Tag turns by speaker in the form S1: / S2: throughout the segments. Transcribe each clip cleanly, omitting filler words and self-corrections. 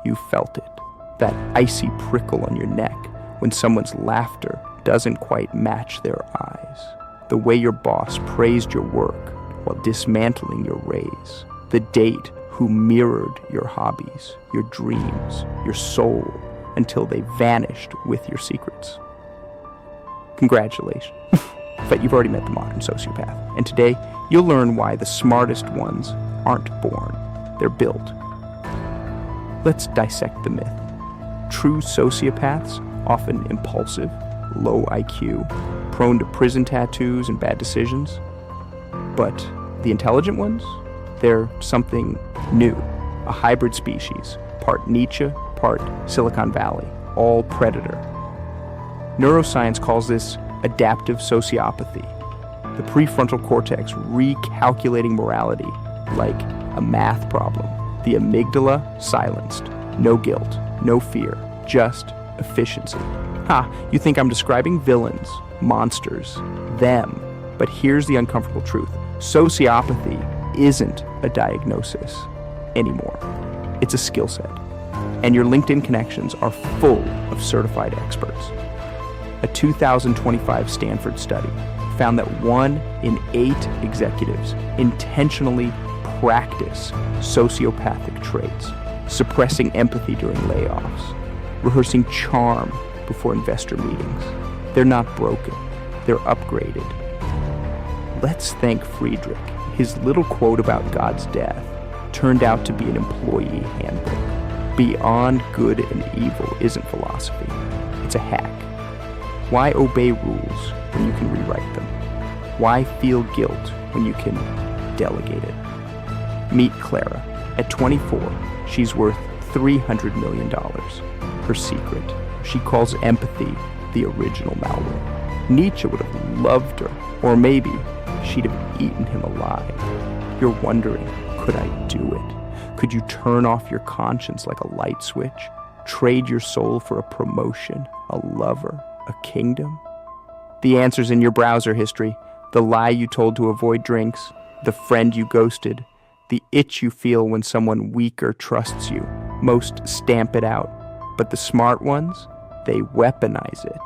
S1: you felt it. That icy prickle on your neck when someone's laughter doesn't quite match their eyes. The way your boss praised your work while dismantling your raise. The date who mirrored your hobbies, your dreams, your soul, until they vanished with your secrets. Congratulations. But you've already met the modern sociopath. And today, you'll learn why the smartest ones aren't born. They're built. Let's dissect the myth. True sociopaths, often impulsive, low IQ, prone to prison tattoos and bad decisions. But the intelligent ones? They're something new, a hybrid species, part Nietzsche, part Silicon Valley, all predator. Neuroscience calls this adaptive sociopathy, the prefrontal cortex recalculating morality like a math problem, the amygdala silenced, no guilt, no fear, just efficiency. You think I'm describing villains, monsters, them, but here's the uncomfortable truth. Sociopathy isn't a diagnosis anymore. It's a skill set. And your LinkedIn connections are full of certified experts. A 2025 Stanford study found that 1 in 8 executives intentionally practice sociopathic traits, suppressing empathy during layoffs, rehearsing charm before investor meetings. They're not broken, they're upgraded. Let's thank Friedrich. His little quote about God's death turned out to be an employee handbook. Beyond good and evil isn't philosophy, it's a hack. Why obey rules when you can rewrite them? Why feel guilt when you can delegate it? Meet Clara. At 24, she's worth $300 million. Her secret, she calls empathy the original malware. Nietzsche would have loved her, or maybe she'd have eaten him alive. You're wondering, could I do it? Could you turn off your conscience like a light switch? Trade your soul for a promotion, a lover, a kingdom? The answer's in your browser history. The lie you told to avoid drinks, the friend you ghosted, the itch you feel when someone weaker trusts you. Most stamp it out, but the smart ones, they weaponize it.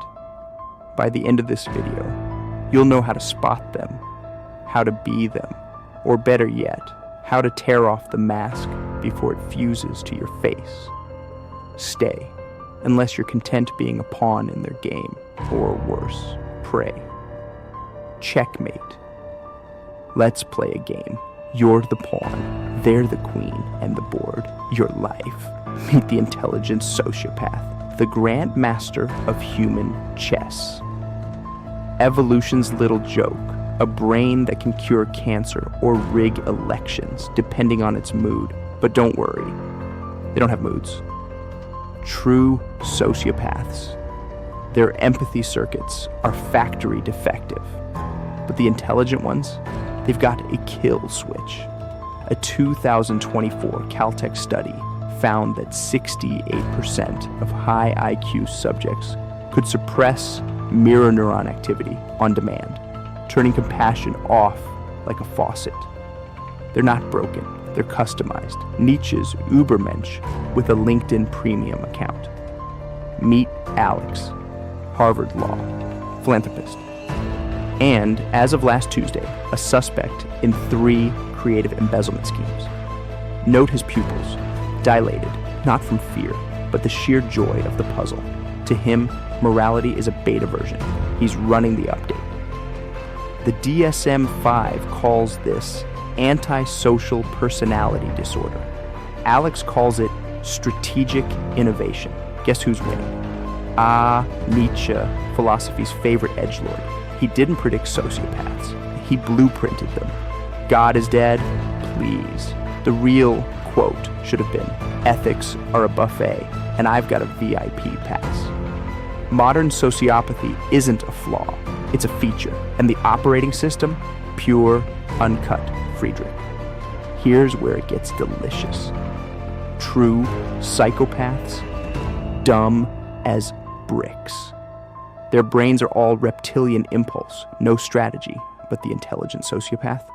S1: By the end of this video, you'll know how to spot them, how to be them, or better yet, how to tear off the mask before it fuses to your face. Stay, unless you're content being a pawn in their game, or worse, prey. Checkmate. Let's play a game. You're the pawn, they're the queen, and the board, your life. Meet the intelligent sociopath, the grand master of human chess. Evolution's little joke, a brain that can cure cancer or rig elections, depending on its mood. But don't worry, they don't have moods. True sociopaths, their empathy circuits are factory defective. But the intelligent ones, they've got a kill switch. A 2024 Caltech study found that 68% of high IQ subjects could suppress mirror neuron activity on demand, turning compassion off like a faucet. They're not broken, they're customized. Nietzsche's Übermensch with a LinkedIn premium account. Meet Alex, Harvard Law, philanthropist. And, as of last Tuesday, a suspect in 3 creative embezzlement schemes. Note his pupils, dilated, not from fear, but the sheer joy of the puzzle. To him, morality is a beta version. He's running the update. The DSM-5 calls this antisocial personality disorder. Alex calls it strategic innovation. Guess who's winning? Nietzsche, philosophy's favorite edgelord. He didn't predict sociopaths. He blueprinted them. God is dead? Please. The real quote should have been, ethics are a buffet, and I've got a VIP pass. Modern sociopathy isn't a flaw. It's a feature. And the operating system, pure, uncut Friedrich. Here's where it gets delicious. True psychopaths, dumb as bricks. Their brains are all reptilian impulse, no strategy. But the intelligent sociopath?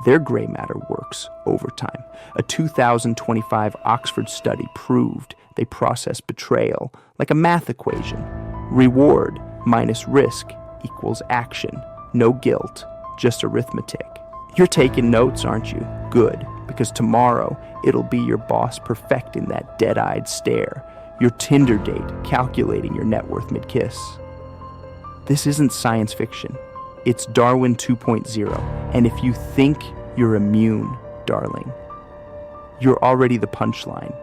S1: Their gray matter works overtime. A 2025 Oxford study proved they process betrayal like a math equation. Reward minus risk equals action. No guilt, just arithmetic. You're taking notes, aren't you? Good, because tomorrow it'll be your boss perfecting that dead-eyed stare, your Tinder date calculating your net worth mid-kiss. This isn't science fiction. It's Darwin 2.0, and if you think you're immune, darling, you're already the punchline.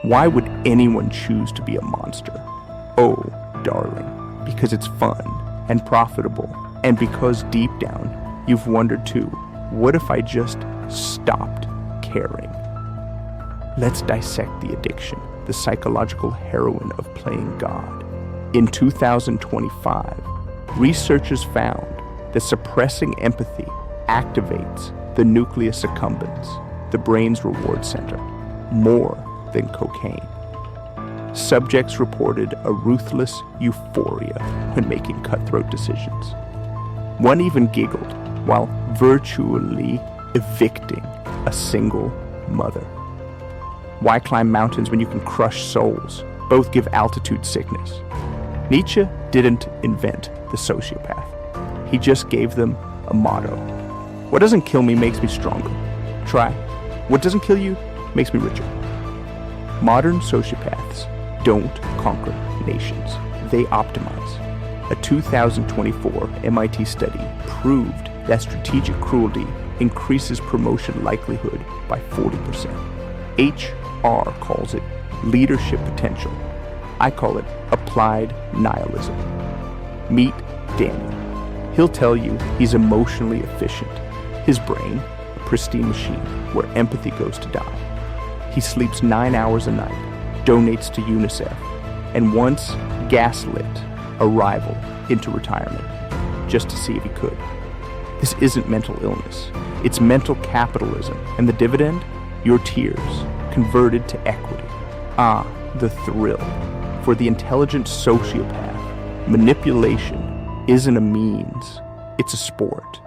S1: Why would anyone choose to be a monster? Oh, darling, because it's fun and profitable, and because deep down you've wondered too, what if I just stopped caring? Let's dissect the addiction, the psychological heroine of playing God. In 2025, researchers found that suppressing empathy activates the nucleus accumbens, the brain's reward center, more than cocaine. Subjects reported a ruthless euphoria when making cutthroat decisions. One even giggled while virtually evicting a single mother. Why climb mountains when you can crush souls? Both give altitude sickness. Nietzsche didn't invent the sociopath. He just gave them a motto. What doesn't kill me makes me stronger. Try. What doesn't kill you makes me richer. Modern sociopaths don't conquer nations. They optimize. A 2024 MIT study proved that strategic cruelty increases promotion likelihood by 40%. HR calls it leadership potential. I call it applied nihilism. Meet Daniel. He'll tell you he's emotionally efficient. His brain, a pristine machine where empathy goes to die. He sleeps 9 hours a night, donates to UNICEF, and once gaslit a rival into retirement just to see if he could. This isn't mental illness. It's mental capitalism, and the dividend? Your tears converted to equity. Ah, the thrill. For the intelligent sociopath, manipulation isn't a means, it's a sport.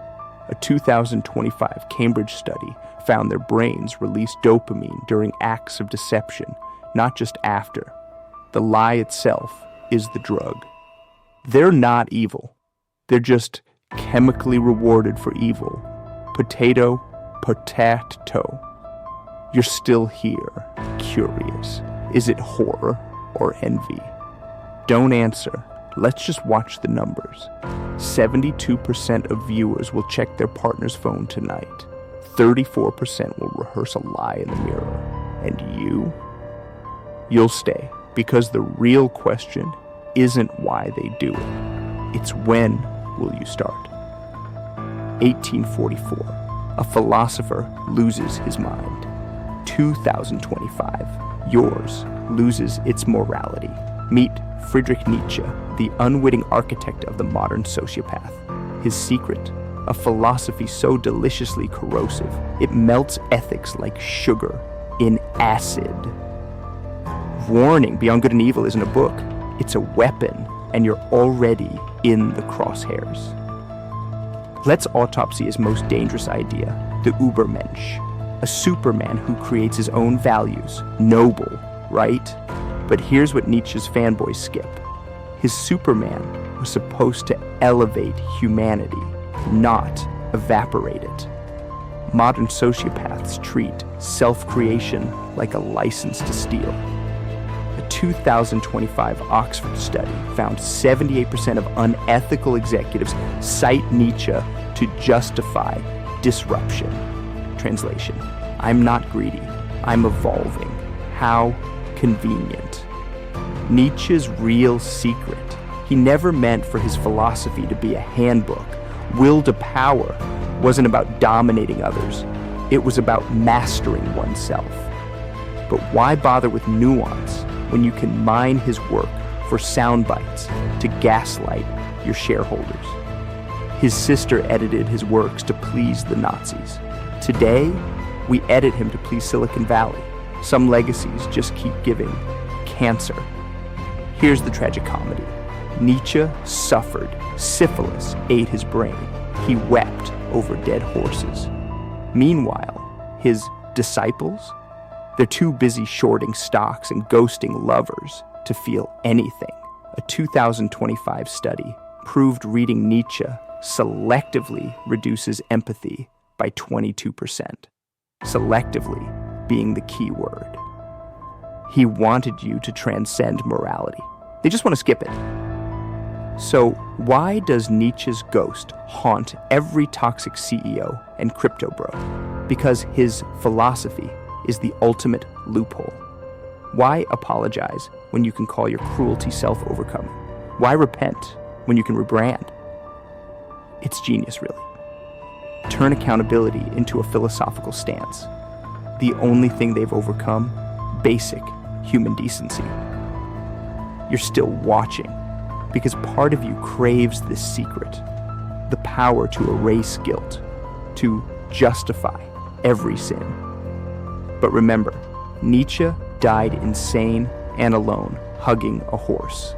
S1: A 2025 Cambridge study found their brains release dopamine during acts of deception, not just after. The lie itself is the drug. They're not evil. They're just chemically rewarded for evil. Potato. You're still here, curious. Is it horror or envy? Don't answer. Let's just watch the numbers. 72% of viewers will check their partner's phone tonight. 34% will rehearse a lie in the mirror. And you? You'll stay, because the real question isn't why they do it. It's when will you start? 1844. A philosopher loses his mind. 2025. Yours loses its morality. Meet Friedrich Nietzsche, the unwitting architect of the modern sociopath. His secret, a philosophy so deliciously corrosive, it melts ethics like sugar in acid. Warning, Beyond Good and Evil isn't a book. It's a weapon, and you're already in the crosshairs. Let's autopsy his most dangerous idea, the Übermensch, a superman who creates his own values. Noble, right? But here's what Nietzsche's fanboys skip. His Superman was supposed to elevate humanity, not evaporate it. Modern sociopaths treat self-creation like a license to steal. A 2025 Oxford study found 78% of unethical executives cite Nietzsche to justify disruption. Translation: I'm not greedy, I'm evolving. How convenient. Nietzsche's real secret: he never meant for his philosophy to be a handbook. Will to power wasn't about dominating others, it was about mastering oneself. But why bother with nuance when you can mine his work for sound bites to gaslight your shareholders? His sister edited his works to please the Nazis. Today, we edit him to please Silicon Valley. Some legacies just keep giving cancer. Here's the tragic comedy. Nietzsche suffered. Syphilis ate his brain. He wept over dead horses. Meanwhile, his disciples, they're too busy shorting stocks and ghosting lovers to feel anything. A 2025 study proved reading Nietzsche selectively reduces empathy by 22%. Selectively being the key word. He wanted you to transcend morality. They just want to skip it. So why does Nietzsche's ghost haunt every toxic CEO and crypto bro? Because his philosophy is the ultimate loophole. Why apologize when you can call your cruelty self-overcoming? Why repent when you can rebrand? It's genius, really. Turn accountability into a philosophical stance. The only thing they've overcome, basic human decency. You're still watching because part of you craves this secret, the power to erase guilt, to justify every sin. But remember, Nietzsche died insane and alone, hugging a horse.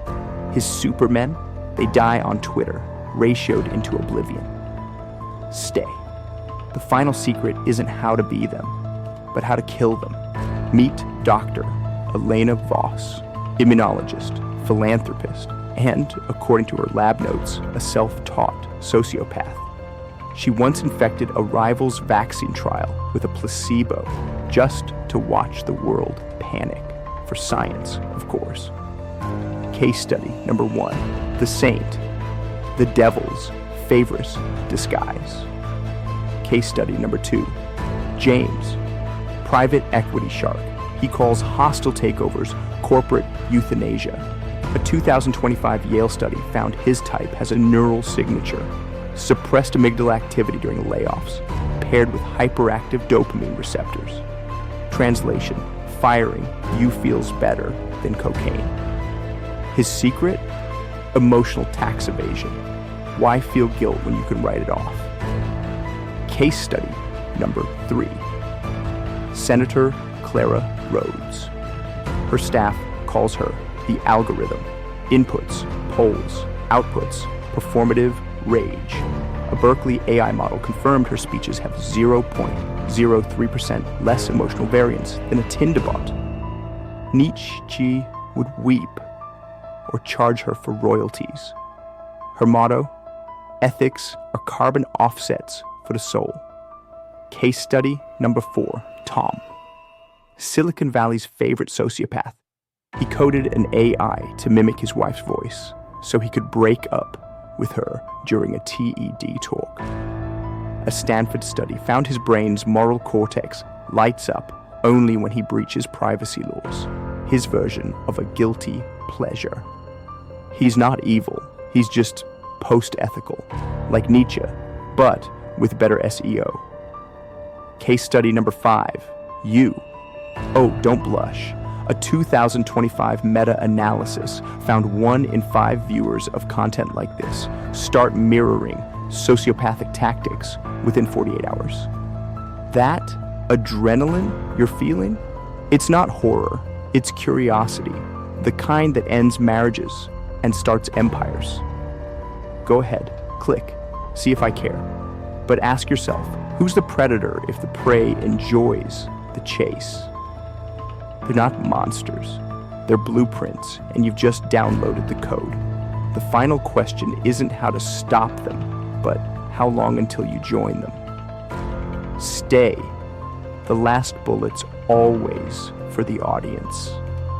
S1: His supermen, they die on Twitter, ratioed into oblivion. Stay. The final secret isn't how to be them, but how to kill them. Meet Dr. Elena Voss, immunologist, philanthropist, and, according to her lab notes, a self-taught sociopath. She once infected a rival's vaccine trial with a placebo just to watch the world panic. For science, of course. Case study number 1, the saint, the devil's favorite disguise. Case study number 2, James, private equity shark. He calls hostile takeovers corporate euthanasia. A 2025 Yale study found his type has a neural signature, suppressed amygdala activity during layoffs, paired with hyperactive dopamine receptors. Translation, firing you feels better than cocaine. His secret? Emotional tax evasion. Why feel guilt when you can write it off? Case study number 3. Senator Clara Rhodes. Her staff calls her the algorithm. Inputs, polls, outputs, performative rage. A Berkeley AI model confirmed her speeches have 0.03% less emotional variance than a Tinder bot. Nietzsche would weep or charge her for royalties. Her motto, ethics are carbon offsets for the soul. Case study number 4, Tom. Silicon Valley's favorite sociopath. He coded an AI to mimic his wife's voice so he could break up with her during a TED talk. A Stanford study found his brain's moral cortex lights up only when he breaches privacy laws, his version of a guilty pleasure. He's not evil, he's just post-ethical, like Nietzsche, but with better SEO. Case study number 5, you. Oh, don't blush. A 2025 meta-analysis found 1 in 5 viewers of content like this start mirroring sociopathic tactics within 48 hours. That adrenaline you're feeling, it's not horror, it's curiosity, the kind that ends marriages and starts empires. Go ahead, click, see if I care. But ask yourself, who's the predator if the prey enjoys the chase? They're not monsters. They're blueprints, and you've just downloaded the code. The final question isn't how to stop them, but how long until you join them. Stay. The last bullet's always for the audience.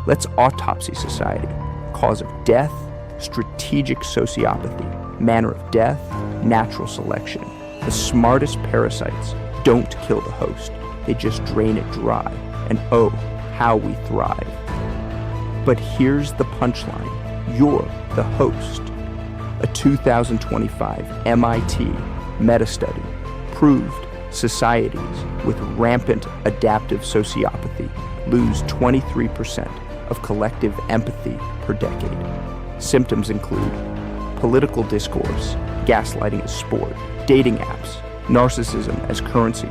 S1: Let's autopsy society. Cause of death, strategic sociopathy, manner of death, natural selection. The smartest parasites don't kill the host. They just drain it dry. And oh, how we thrive. But here's the punchline. You're the host. A 2025 MIT meta-study proved societies with rampant adaptive sociopathy lose 23% of collective empathy per decade. Symptoms include political discourse, gaslighting as sport, dating apps, narcissism as currency,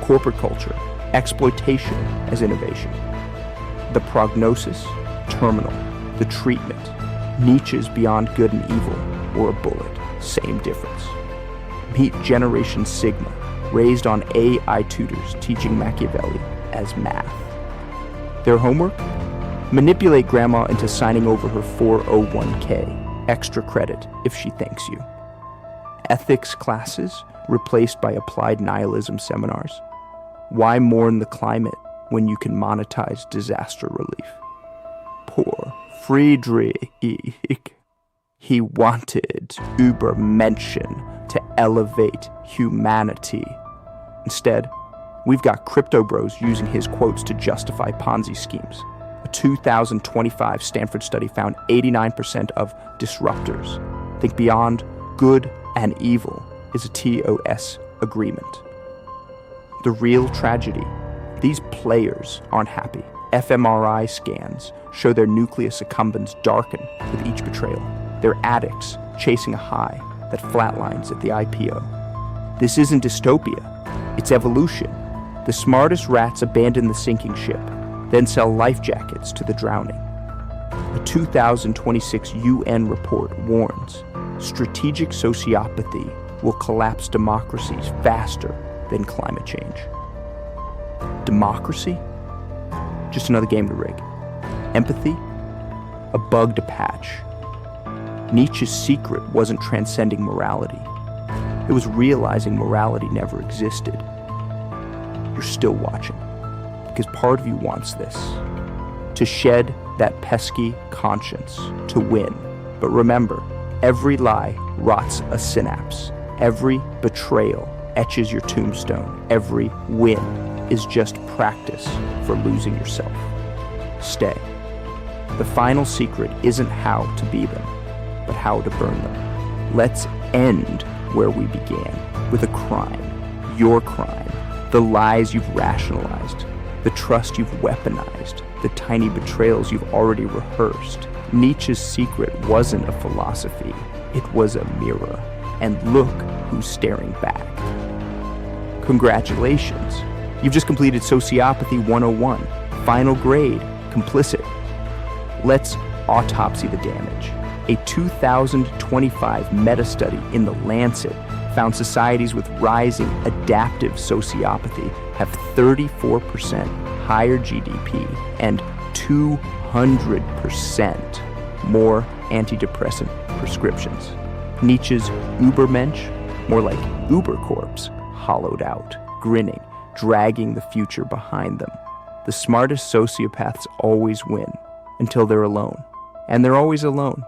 S1: corporate culture, exploitation as innovation. The prognosis, terminal. The treatment, Nietzsche's beyond good and evil, or a bullet, same difference. Meet Generation Sigma, raised on AI tutors teaching Machiavelli as math. Their homework? Manipulate grandma into signing over her 401k, extra credit if she thanks you. Ethics classes replaced by applied nihilism seminars. Why mourn the climate when you can monetize disaster relief? Poor Friedrich. He wanted Übermenschen to elevate humanity. Instead, we've got crypto bros using his quotes to justify Ponzi schemes. A 2025 Stanford study found 89% of disruptors think beyond good and evil is a TOS agreement. The real tragedy, these players aren't happy. fMRI scans show their nucleus accumbens darken with each betrayal. They're addicts chasing a high that flatlines at the IPO. This isn't dystopia, it's evolution. The smartest rats abandon the sinking ship, then sell life jackets to the drowning. A 2026 UN report warns strategic sociopathy will collapse democracies faster than climate change. Democracy? Just another game to rig. Empathy? A bug to patch. Nietzsche's secret wasn't transcending morality. It was realizing morality never existed. You're still watching, because part of you wants this. To shed that pesky conscience, to win. But remember, every lie rots a synapse. Every betrayal etches your tombstone. Every win is just practice for losing yourself. Stay. The final secret isn't how to be them, but how to burn them. Let's end where we began, with a crime, your crime, the lies you've rationalized, the trust you've weaponized, the tiny betrayals you've already rehearsed. Nietzsche's secret wasn't a philosophy, it was a mirror. And look who's staring back. Congratulations, you've just completed Sociopathy 101, final grade, complicit. Let's autopsy the damage. A 2025 meta-study in The Lancet found societies with rising adaptive sociopathy have 34% higher GDP and 200% more antidepressant prescriptions. Nietzsche's Übermensch, more like Ubercorpse, hollowed out, grinning, dragging the future behind them. The smartest sociopaths always win, until they're alone. And they're always alone.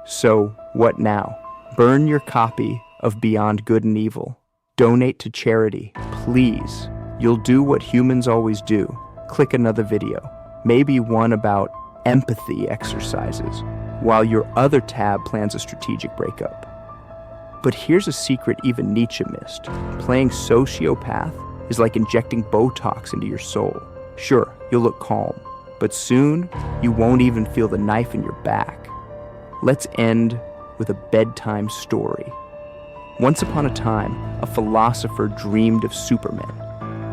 S1: So, what now? Burn your copy of Beyond Good and Evil. Donate to charity, please. You'll do what humans always do. Click another video, maybe one about empathy exercises, while your other tab plans a strategic breakup. But here's a secret even Nietzsche missed. Playing sociopath is like injecting Botox into your soul. Sure, you'll look calm, but soon you won't even feel the knife in your back. Let's end with a bedtime story. Once upon a time, a philosopher dreamed of supermen.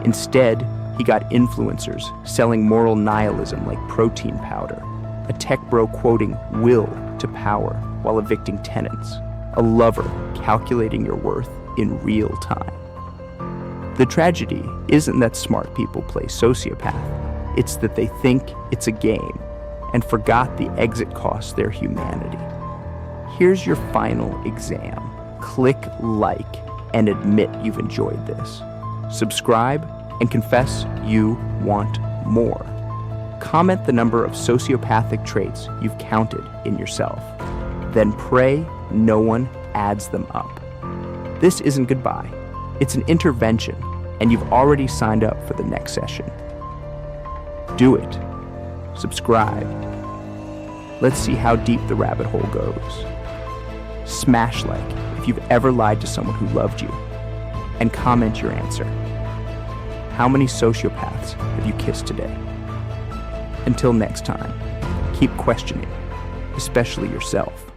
S1: Instead, he got influencers selling moral nihilism like protein powder, a tech bro quoting will to power while evicting tenants, a lover calculating your worth in real time. The tragedy isn't that smart people play sociopath, it's that they think it's a game and forgot the exit costs their humanity. Here's your final exam. Click like and admit you've enjoyed this. Subscribe and confess you want more. Comment the number of sociopathic traits you've counted in yourself. Then pray no one adds them up. This isn't goodbye. It's an intervention, and you've already signed up for the next session. Do it. Subscribe. Let's see how deep the rabbit hole goes. Smash like if you've ever lied to someone who loved you, and comment your answer. How many sociopaths have you kissed today? Until next time, keep questioning, especially yourself.